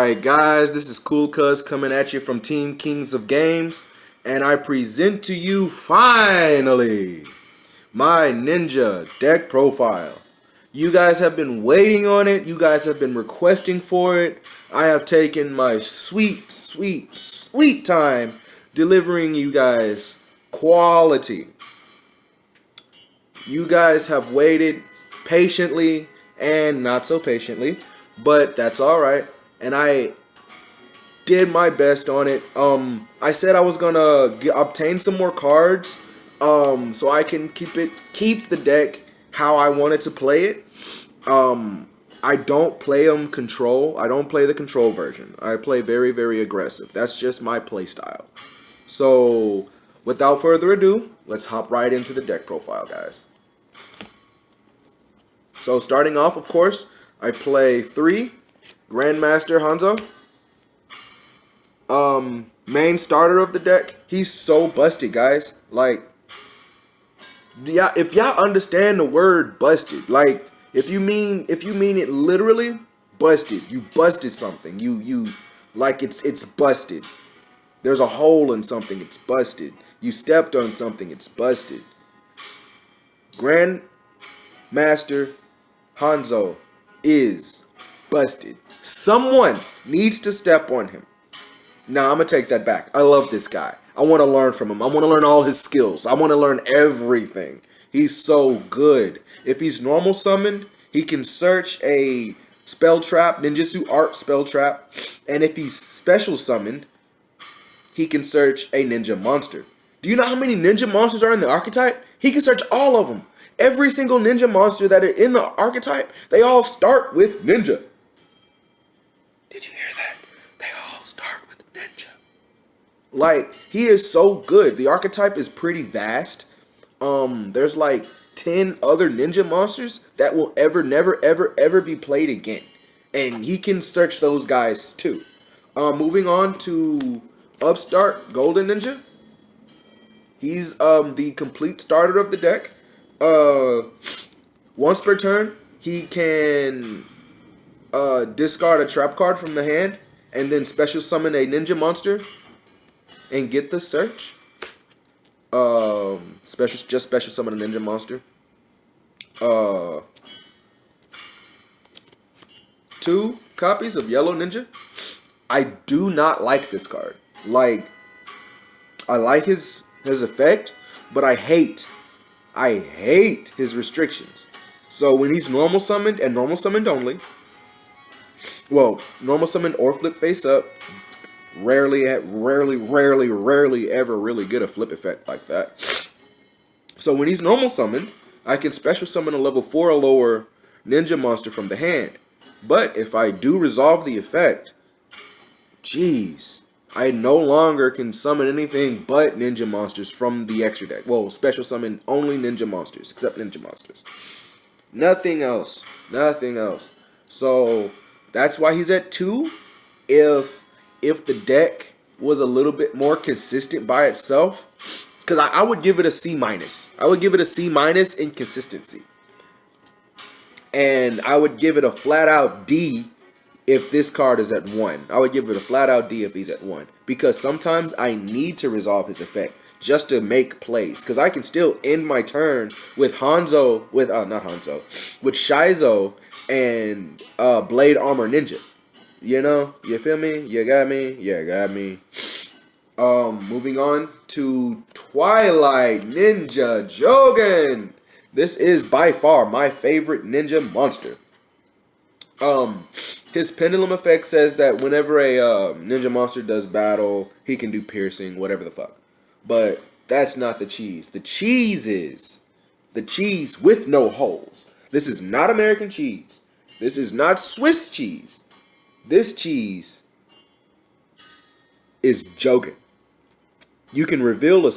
Alright guys, this is Koolkuz coming at you from Team Kings of Games, and I present to you finally my ninja deck profile. You guys have been waiting on it, you guys have been requesting for it. I have taken my sweet time delivering you guys quality. You guys have waited patiently and not so patiently, but that's alright. And I did my best on it. I said I was gonna obtain some more cards, so I can keep the deck how I wanted to play it. I don't play control. I don't play the control version. I play very aggressive. That's just my play style. So without further ado, let's hop right into the deck profile, guys. So starting off, of course, I play 3 Grandmaster Hanzo. Main starter of the deck. He's so busted, guys. Like, yeah, if y'all understand the word busted, like if you mean it literally, busted. You busted something. You like it's busted. There's a hole in something, it's busted. You stepped on something, it's busted. Grandmaster Hanzo is busted. Someone needs to step on him. Now, I'm going to take that back. I love this guy. I want to learn from him. I want to learn all his skills. I want to learn everything. He's so good. If he's normal summoned, he can search a spell trap, ninjutsu art spell trap. And if he's special summoned, he can search a ninja monster. Do you know how many ninja monsters are in the archetype? He can search all of them. Every single ninja monster that are in the archetype, they all start with ninja. Did you hear that? They all start with ninja. Like, he is so good. The archetype is pretty vast. There's like 10 other ninja monsters that will never be played again. And he can search those guys too. Moving on to Upstart Golden Ninja. He's the complete starter of the deck. Once per turn, he can discard a trap card from the hand and then special summon a ninja monster and get the search. Special summon a ninja monster. 2 copies of Yellow Ninja. I do not like this card. Like, I like his effect, but I hate his restrictions. So when he's normal summoned and normal summoned only, well, normal summoned or flip face up, rarely ever really get a flip effect like that. So when he's normal summoned, I can special summon a level 4 or lower ninja monster from the hand. But if I do resolve the effect, jeez, I no longer can summon anything but ninja monsters from the extra deck. Well, special summon only ninja monsters, except ninja monsters. Nothing else. Nothing else. So that's why he's at 2. If the deck was a little bit more consistent by itself, because I would give it a C-. I would give it a C- in consistency. And I would give it a flat out D if this card is at 1. I would give it a flat out D if he's at 1. Because sometimes I need to resolve his effect just to make plays. Because I can still end my turn with Hanzo, with Shizo and Blade Armor Ninja. You know? You feel me? You got me? You got me. Moving on to Twilight Ninja Jogan. This is by far my favorite ninja monster. His pendulum effect says that whenever a ninja monster does battle, he can do piercing, whatever the fuck. But that's not the cheese. The cheese is the cheese with no holes. This is not American cheese. This is not Swiss cheese. This cheese is Jogan. You can reveal a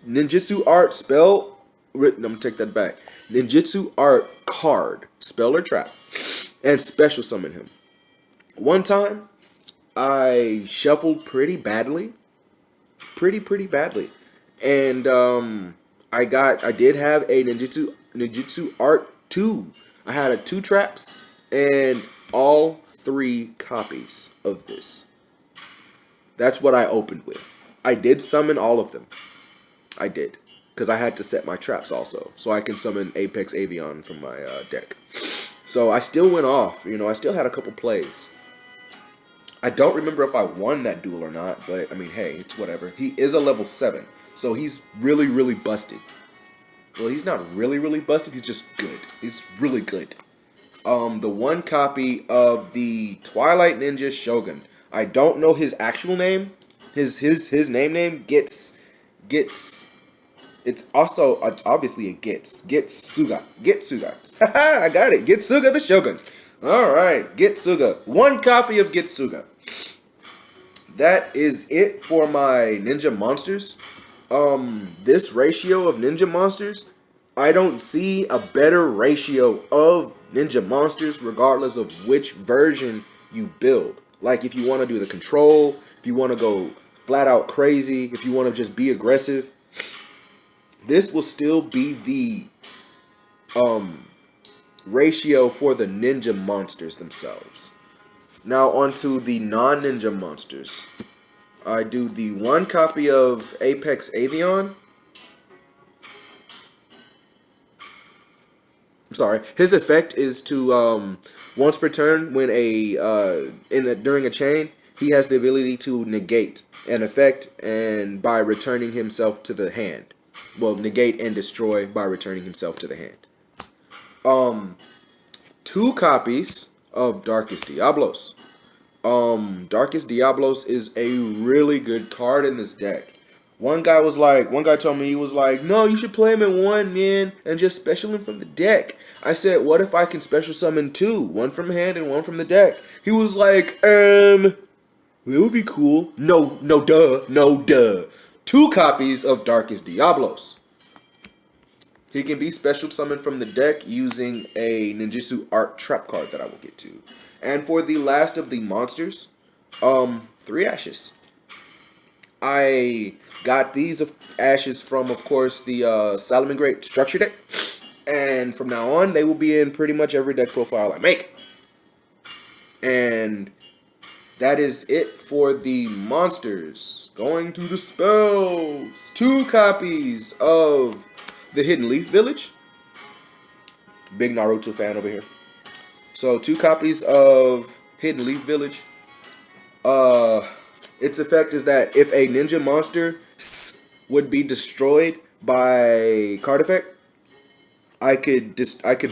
ninjutsu art spell. I'm gonna take that back. Ninjutsu art card, spell or trap, and special summon him. One time, I shuffled pretty badly, pretty badly, and I did have a ninjutsu art 2. I had a 2 traps and all 3 copies of this. That's what I opened with. I did summon all of them. I did. Because I had to set my traps also. So I can summon Apex Avion from my deck. So I still went off. You know, I still had a couple plays. I don't remember if I won that duel or not. But, I mean, hey, it's whatever. He is a level 7. So he's really, really busted. Well, he's not really, really busted. He's just good. He's really good. The 1 copy of the Twilight Ninja Shogun. I don't know his actual name. His name gets. It's also it's obviously a Getsuga. Haha, I got it. Getsuga the Shogun. All right, Getsuga. 1 copy of Getsuga. That is it for my ninja monsters. This ratio of ninja monsters, I don't see a better ratio of ninja monsters regardless of which version you build. Like if you want to do the control, if you want to go flat out crazy, if you want to just be aggressive, this will still be the ratio for the ninja monsters themselves. Now onto the non-ninja monsters. I do the 1 copy of Apex Avion. I'm sorry. His effect is to once per turn, when during a chain, he has the ability to negate an effect and by returning himself to the hand. Well, negate and destroy by returning himself to the hand. 2 copies of Darkest Diablos. Darkest Diablos is a really good card in this deck. One guy told me, he was like, no, you should play him in 1, man, and just special him from the deck. I said, what if I can special summon 2? 1 from hand and 1 from the deck. He was like, it would be cool. No, duh. 2 copies of Darkest Diablos. He can be special summoned from the deck using a ninjutsu art trap card that I will get to. And for the last of the monsters, 3 ashes. I got these ashes from, of course, the Salamangreat structure deck. And from now on, they will be in pretty much every deck profile I make. And that is it for the monsters. Going to the spells. 2 copies of the Hidden Leaf Village. Big Naruto fan over here. So 2 copies of Hidden Leaf Village. Its effect is that if a ninja monster would be destroyed by card effect, I could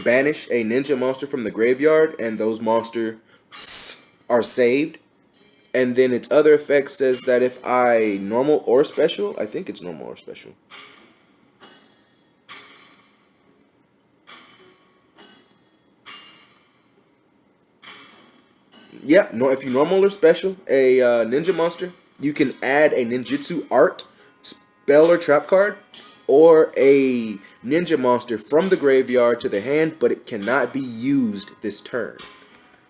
banish a ninja monster from the graveyard, and those monsters are saved. And then its other effect says that if I normal or special, I think it's normal or special. Yeah, no. If you normal or special a ninja monster, you can add a ninjutsu art spell or trap card, or a ninja monster from the graveyard to the hand, but it cannot be used this turn.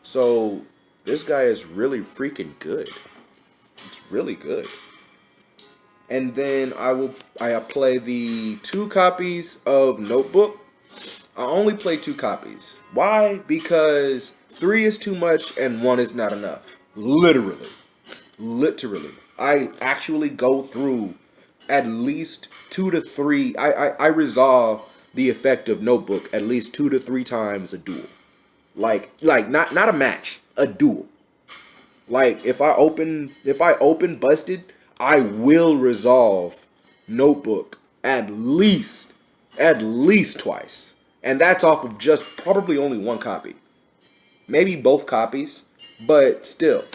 So this guy is really freaking good. It's really good. And then I play the 2 copies of Notebook. I only play 2 copies. Why? Because 3 is too much and 1 is not enough. Literally. I actually go through at least 2 to 3. I resolve the effect of Notebook at least 2 to 3 times a duel. Like not a match, a duel. Like if I open busted, I will resolve Notebook at least twice. And that's off of just probably only 1 copy. Maybe both copies, but still,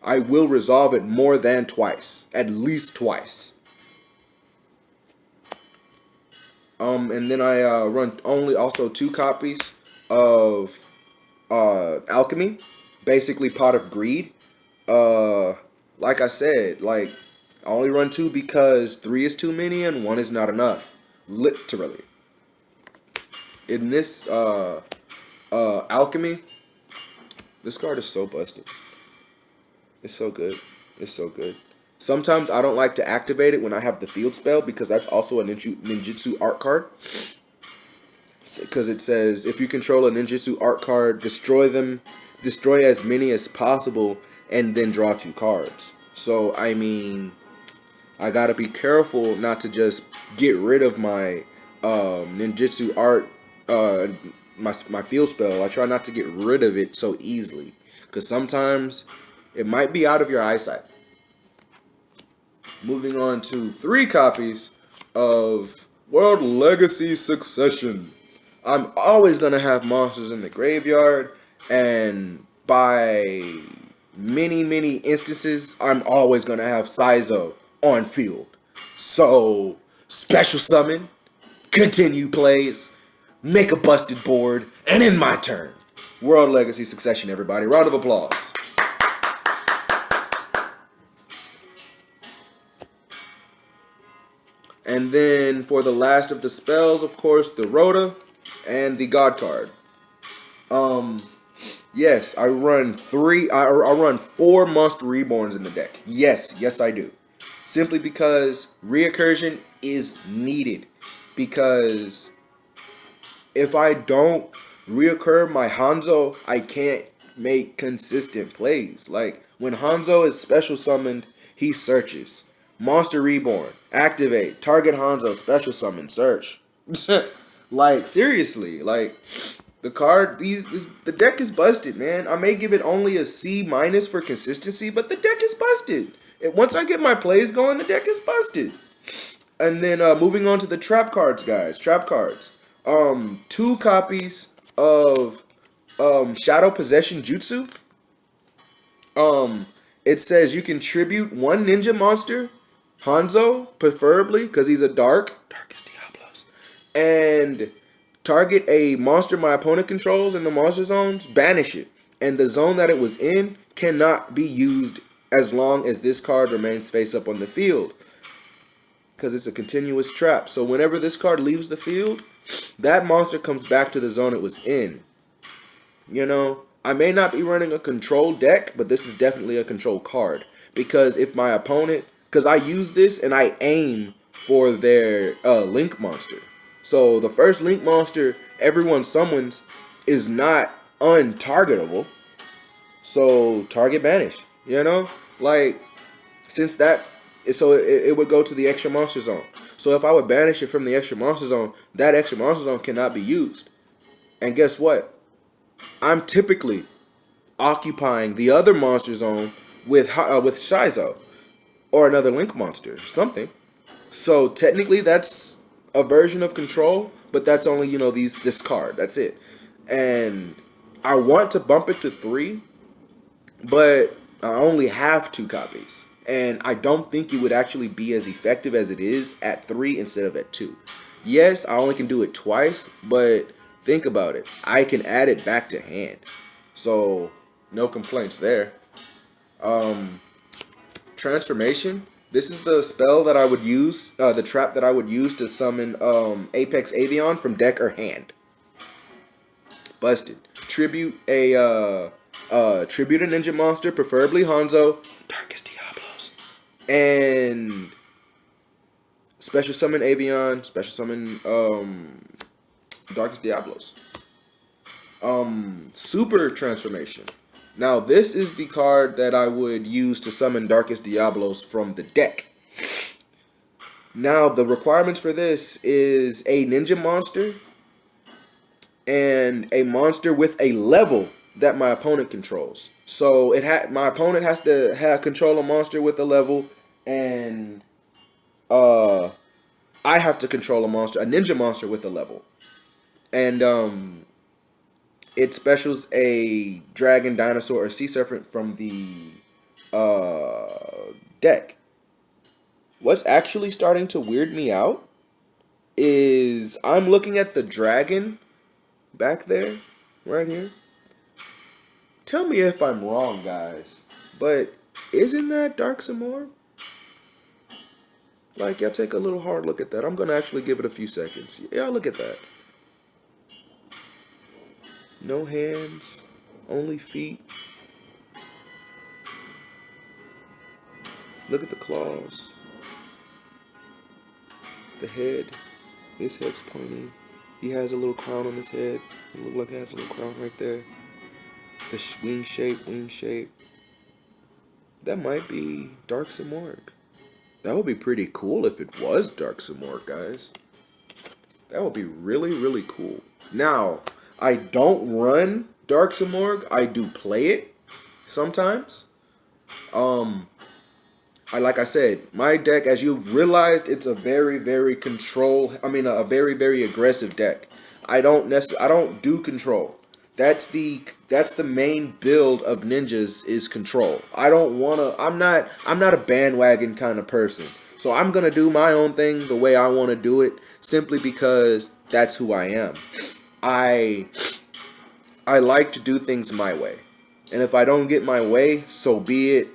I will resolve it more than twice. At least twice. And then I run also 2 copies of Alchemy. Basically Pot of Greed. Like I said, I only run 2 because 3 is too many and 1 is not enough. Literally. In this Alchemy, this card is so busted. It's so good. It's so good. Sometimes I don't like to activate it when I have the field spell, because that's also a ninjutsu art card. Because it says, if you control a ninjutsu art card, destroy them destroy as many as possible, and then draw 2 cards. So I mean, I gotta be careful not to just get rid of my ninjutsu art, uh, my field spell. I try not to get rid of it so easily, because sometimes it might be out of your eyesight. Moving on to 3 copies of World Legacy Succession. I'm always gonna have monsters in the graveyard, and by many instances, I'm always gonna have Saizo on field. So special summon, continue plays, make a busted board, and in my turn. World Legacy Succession, everybody. Round of applause. And then for the last of the spells, of course, the Rhoda and the God card. Yes, I run 4 Monster Reborns in the deck. Yes, I do. Simply because reoccursion is needed. Because if I don't reoccur my Hanzo, I can't make consistent plays. Like, when Hanzo is special summoned, he searches. Monster Reborn, activate, target Hanzo, special summon, search. Like, seriously, like, the card, the deck is busted, man. I may give it only a C minus for consistency, but the deck is busted. Once I get my plays going, the deck is busted. And then moving on to the trap cards, guys. Trap cards. 2 copies of Shadow Possession Jutsu. It says you can tribute 1 ninja monster, Hanzo, preferably, because he's a darkest Diablos, and target a monster my opponent controls in the monster zones, banish it, and the zone that it was in cannot be used as long as this card remains face up on the field, because it's a continuous trap. So whenever this card leaves the field, that monster comes back to the zone it was in. You know, I may not be running a control deck, but this is definitely a control card, because if my opponent, because I use this and I aim for their link monster. So the first link monster everyone summons is not untargetable. So target banish, you know? Like, since that, so it would go to the extra monster zone. So if I would banish it from the extra monster zone, that extra monster zone cannot be used. And guess what? I'm typically occupying the other monster zone with Shizo or another link monster or something. So technically that's a version of control, but that's only, you know, this card. That's it. And I want to bump it to 3, but I only have 2 copies. And I don't think it would actually be as effective as it is at 3 instead of at 2. Yes, I only can do it twice, but think about it. I can add it back to hand. So no complaints there. Transformation. This is the spell that I would use, the trap that I would use to summon Apex Avion from deck or hand. Busted. Tribute a ninja monster, preferably Hanzo, Darkest Diablos, and special summon Avion, special summon Darkest Diablos. Super transformation. Now, this is the card that I would use to summon Darkest Diablos from the deck. Now, the requirements for this is a ninja monster and a monster with a level that my opponent controls. So my opponent has to control a monster with a level, and I have to control a ninja monster with a level. And it specials a dragon, dinosaur, or sea serpent from the deck. What's actually starting to weird me out is I'm looking at the dragon back there, right here. Tell me if I'm wrong, guys, but isn't that Dark Samor? Like, y'all take a little hard look at that. I'm going to actually give it a few seconds. Yeah, look at that. No hands, only feet. Look at the claws. The head. His head's pointy. He has a little crown on his head. It looks like he has a little crown right there. The wing shape. That might be Dark Simorgh. That would be pretty cool if it was Dark Simorgh, guys. That would be really, really cool. Now, I don't run Dark Simorgh. I do play it sometimes. Um, like I said, my deck, as you've realized, it's a very, very a very, very aggressive deck. I don't do control. That's the main build of ninjas is control. I don't wanna. I'm not a bandwagon kind of person. So I'm gonna do my own thing the way I want to do it, simply because that's who I am. I I like to do things my way, and if I don't get my way, so be it.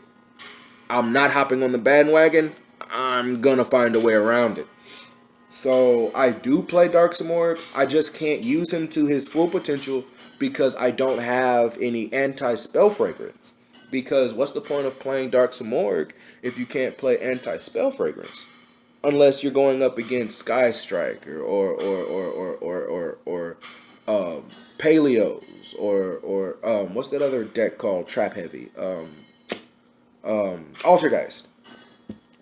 I'm not hopping on the bandwagon. I'm gonna find a way around it. So I do play Dark Simorgh. I just can't use him to his full potential because I don't have any anti-spell fragrance. Because what's the point of playing Dark Simorgh if you can't play anti-spell fragrance? Unless you're going up against Sky Striker or Paleos or what's that other deck called? Trap Heavy. Altergeist.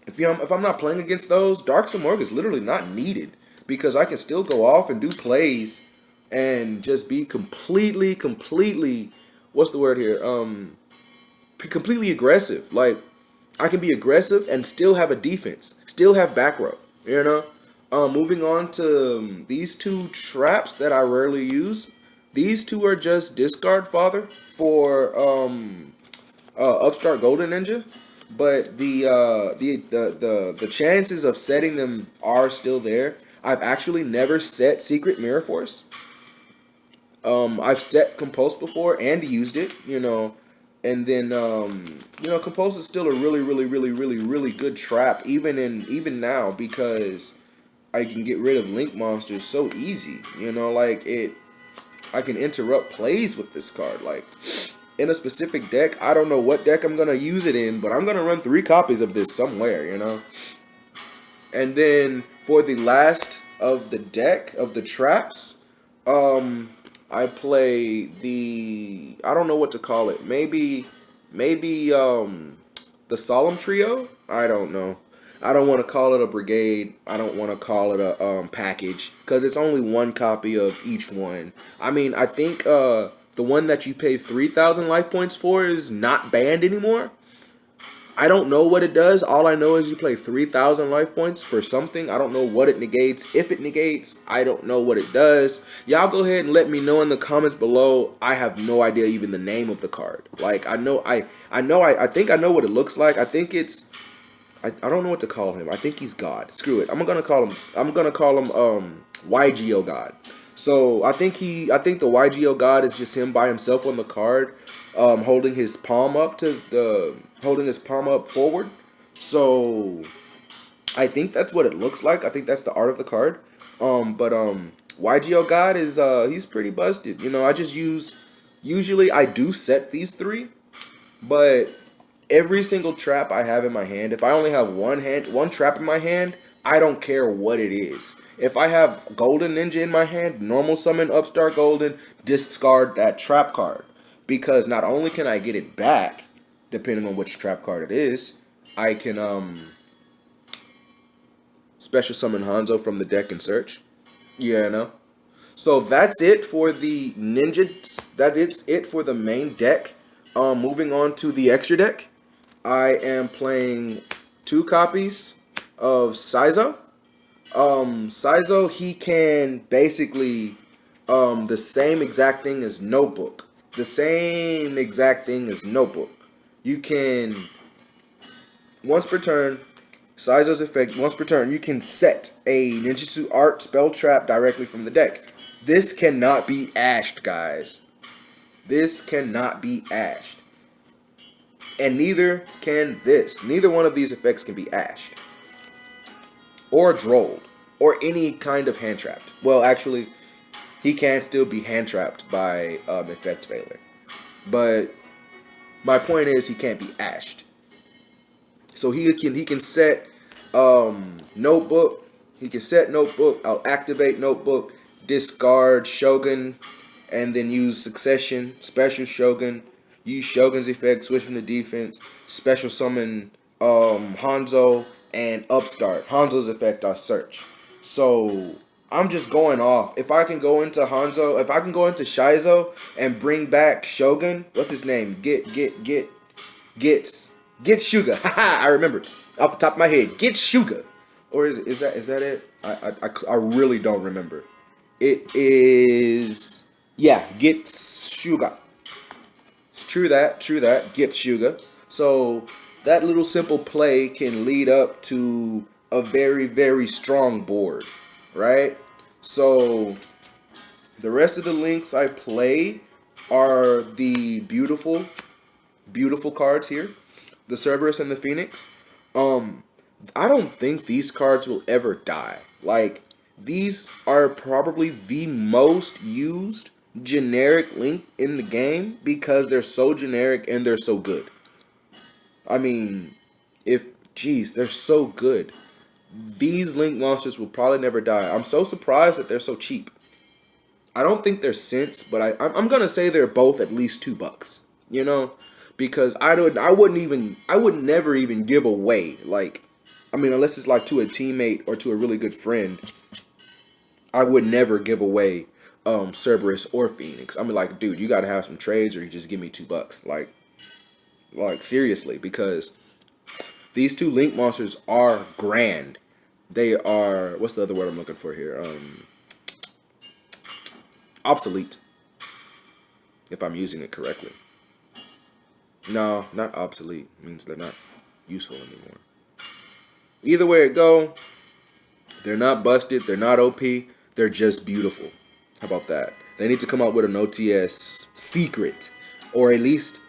If I'm not playing against those, Dark Simorgh is literally not needed because I can still go off and do plays and just be completely what's the word here? Completely aggressive. Like I can be aggressive and still have a defense, still have back row. You know. Moving on to these two traps that I rarely use. These two are just discard fodder for Upstart Golden Ninja, but the chances of setting them are still there. I've actually never set Secret Mirror Force. I've set Compulse before and used it, and then Compulse is still a really good trap even now because I can get rid of Link monsters so easy. I can interrupt plays with this card. Like in a specific deck, I don't know what deck I'm gonna use it in, but I'm gonna run 3 copies of this somewhere. And then for the last of the deck of the traps, I play I don't know what to call it. Maybe the Solemn Trio. I don't know. I don't want to call it a brigade. I don't want to call it a package because it's only 1 copy of each one. I mean, I think the one that you pay 3,000 life points for is not banned anymore. I don't know what it does. All I know is you play 3,000 life points for something. I don't know what it negates. If it negates, I don't know what it does. Y'all go ahead and let me know in the comments below. I have no idea even the name of the card. Like I think I know what it looks like. I think it's I don't know what to call him. I think he's God. Screw it. I'm gonna call him Yugioh God. So I think the Yugioh God is just him by himself on the card, holding his palm up forward. So I think that's what it looks like. I think that's the art of the card. But Yugioh God is he's pretty busted. I just usually I do set these 3, but every single trap I have in my hand, if I only have one trap in my hand, I don't care what it is. If I have Golden Ninja in my hand, normal summon Upstart Golden, discard that trap card. Because not only can I get it back, depending on which trap card it is, I can special summon Hanzo from the deck and search. So that's it for the ninjas. That is it for the main deck. Moving on to the extra deck. I am playing 2 copies of Saizo. Saizo, he can basically the same exact thing as Notebook. You can once per turn, Saizo's effect, once per turn, you can set a ninjutsu art spell trap directly from the deck. This cannot be ashed, guys. This cannot be ashed. And neither can this. Neither one of these effects can be ashed. Or drolled. Or any kind of hand trapped. Well, actually, he can still be hand trapped by Effect Veiler. But my point is he can't be ashed. So he can set Notebook. He can set Notebook. I'll activate Notebook. Discard Shogun. and then use Succession, Special Shogun, use Shogun's effect, switch from the defense, Special Summon Hanzo, and Upstart. Hanzo's effect I search. So I'm just going off. If I can go into Hanzo, if I can go into Shizo and bring back Shogun, what's his name? Get Suga. Haha, I remembered off the top of my head. Get Suga, or is that it? I really don't remember. It is, yeah. Get Suga. True that. True that. Get Suga. So that little simple play can lead up to a very very strong board, right? So the rest of the links I play are the beautiful cards here, the Cerberus and the Phoenix. I don't think these cards will ever die. Like, these are probably the most used generic link in the game because they're so generic and they're so good. I mean, they're so good. These link monsters will probably never die. I'm so surprised that they're so cheap. I don't think they're cents, but I'm gonna say they're both at least $2. You know, because I would never even give away, like, I mean, unless it's like to a teammate or to a really good friend, I would never give away Cerberus or Phoenix. I mean, like, dude, you gotta have some trades or you just give me $2. Like seriously, because these two link monsters are grand. They are, what's the other word I'm looking for here? Obsolete, if I'm using it correctly. No, not obsolete. It means they're not useful anymore. Either way it go, they're not busted. They're not OP. They're just beautiful. How about that? They need to come out with an OTS secret, or at least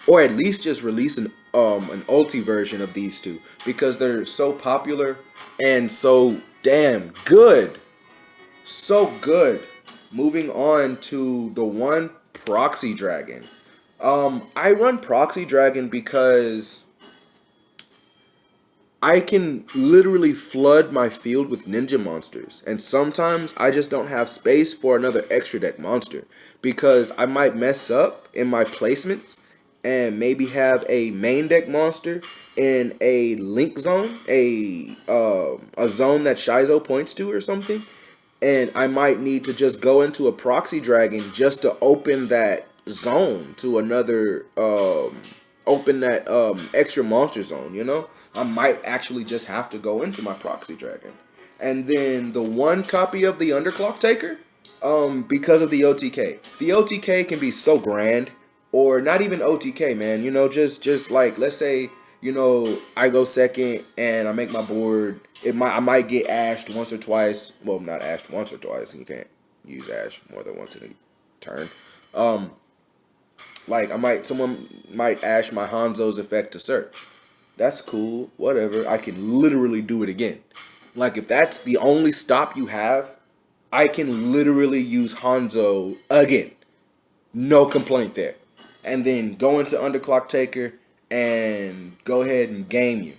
just release an ulti version of these two because they're so popular and so damn good. So good. Moving on to the one Proxy Dragon. I run Proxy Dragon because I can literally flood my field with ninja monsters, and sometimes I just don't have space for another extra deck monster because I might mess up in my placements and maybe have a main deck monster in a link zone, a zone that Shizo points to or something, and I might need to just go into a Proxy Dragon just to open that zone to another open that extra monster zone, you know? I might actually just have to go into my Proxy Dragon. And then the one copy of the Underclock Taker, because of the OTK. The OTK can be so grand, or not even OTK, man. You know, just like, let's say, you know, I go second and I make my board. I might get ashed once or twice. Well, not ashed once or twice. You can't use ash more than once in a turn. Like someone might ash my Hanzo's effect to search. That's cool, whatever. I can literally do it again. Like, if that's the only stop you have, I can literally use Hanzo again. No complaint there. And then go into Underclock Taker and go ahead and game you.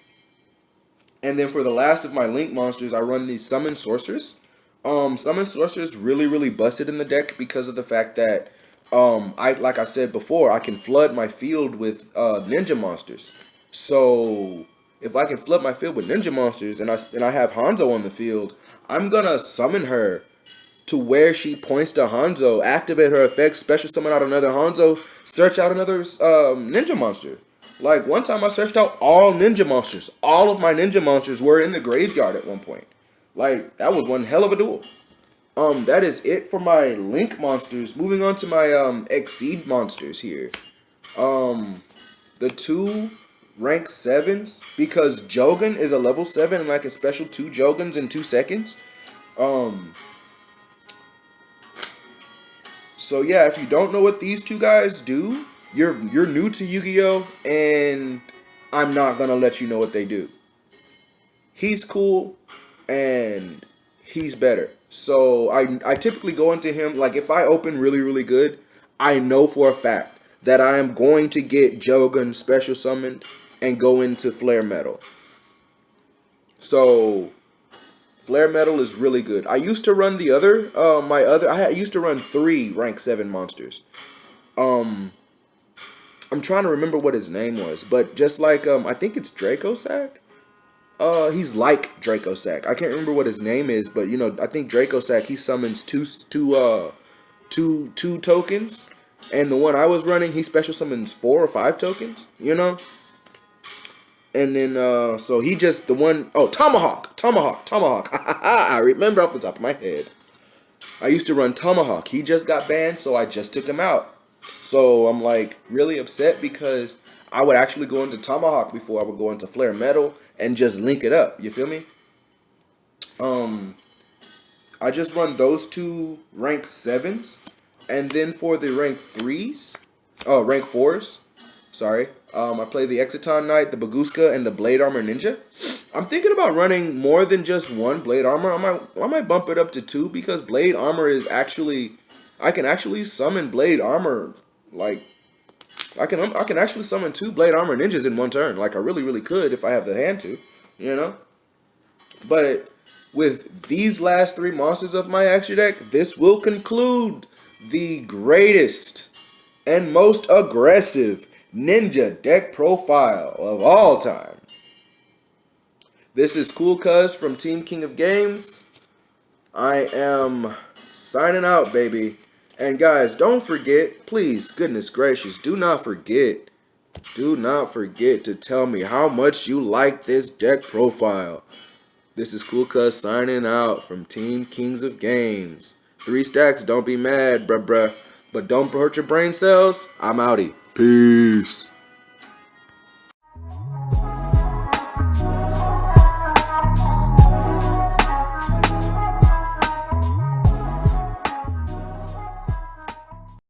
And then for the last of my Link monsters, I run the Summon Sorceress. Summon Sorceress really, really busted in the deck because of the fact that, like I said before, I can flood my field with ninja monsters. So if I can flood my field with ninja monsters and I have Hanzo on the field, I'm gonna summon her to where she points to Hanzo, activate her effects, special summon out another Hanzo, search out another ninja monster. Like, one time I searched out all ninja monsters. All of my ninja monsters were in the graveyard at one point. Like, that was one hell of a duel. That is it for my Link monsters. Moving on to my Exceed monsters here. The two rank 7s, because Jogan is a level 7 and I can special 2 Jogans in 2 seconds. So yeah, if you don't know what these two guys do, you're new to Yu-Gi-Oh! And I'm not gonna let you know what they do. He's cool and he's better. So I typically go into him, like, if I open really, really good, I know for a fact that I am going to get Jogan special summoned and go into Flare Metal. So Flare Metal is really good. I used to run the other, I used to run 3 rank 7 monsters. Um, I'm trying to remember what his name was, but just like, I think it's Dracosack. He's like Dracosack. I can't remember what his name is, but you know, I think Dracosack, he summons two tokens, and the one I was running, he special summons 4 or 5 tokens. You know, and then so he just the one oh Tomahawk. I remember off the top of my head. I used to run Tomahawk. He just got banned, so I just took him out. So I'm like really upset because I would actually go into Tomahawk before I would go into Flare Metal and just link it up. You feel me? I just run those 2 rank 7s, and then for the rank 4s, sorry, I play the Exiton Knight, the Baguska, and the Blade Armor Ninja. I'm thinking about running more than just 1 Blade Armor. I might bump it up to 2 because Blade Armor is actually, I can actually summon Blade Armor, like, I can actually summon 2 Blade Armor Ninjas in one turn. Like, I really could if I have the hand to, you know? But with these last 3 monsters of my extra deck, this will conclude the greatest and most aggressive ninja deck profile of all time. This is Koolkuz from Team King of Games. I am signing out, baby. And guys, don't forget, please, goodness gracious, do not forget to tell me how much you like this deck profile. This is Koolkuz signing out from Team Kings of Games. 3 stacks, don't be mad, bruh. But don't hurt your brain cells. I'm outie. Peace.